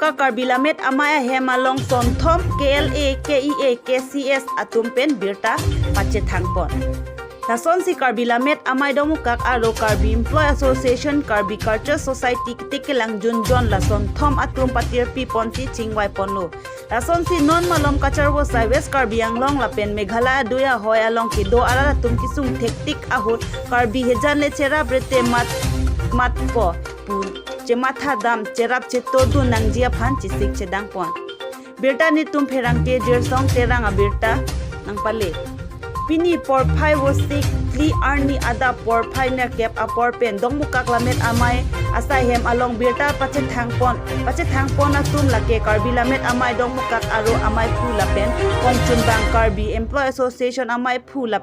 ka karbilamet amaya hemalong sonthom KLA KEA KCS atum pen birta pache thangpon nason si karbilamet amai domukak aro karbi employee association karbi culture society tikelang junjon la sonthom atum patir pi ponti chingwai ponlo nason si non malom kacharwo west karbi anglong la pen meghalaya doya hoy along ki do ara tum kisung thektik ahut karbi hejan le chera brete mat po matha dam cherap cheto du nangjia phan chisik chedang pon birta ni tum pherang ke jer song terang abirta nang pale pini por phai wo stick kli arni ada por phai na cap a por pen dong mukak lamet amai asa hem along birta pache thangpon na tum lake karbi lamet amai dong mukak aro amai phu la pen kongchun bang karbi employee association amai phu la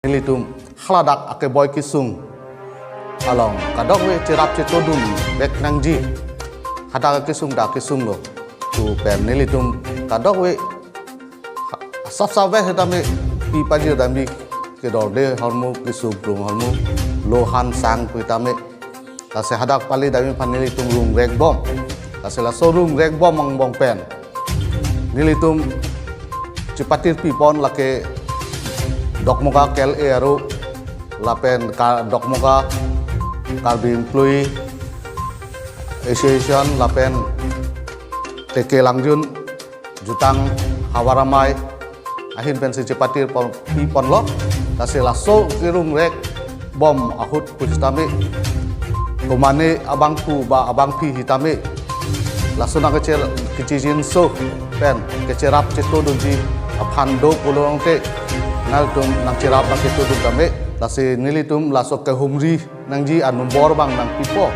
Nilitum haladak ake boy kisung along kadok we cerap cetodum bek nangji hadak kisung da kisung lo tu pen nilitum kadok we saf sabe hetame pi paji dami ke dorde hormu kisung rung hormu lohan sang pitame tase hadak pali dami pan nilitum rung rek bom tase la sorung rek bom mang bong pen nilitum cipatir pi pon lake dokmoka KLA aru lapen dokmoka karbi employee association lapen TK Langjun jutang hawaramai ahin pensi cepatir pi pon lo tase laso kirung rek bom ahut pustami kumane abangku ba abangpi hitame laso na kecer kicicin so pen kecerap ceto doji aphando pulong te nal tum nang cerap nang keto dum tame lasi nilitum lasok ke humri nangji anu bor bang nang pipo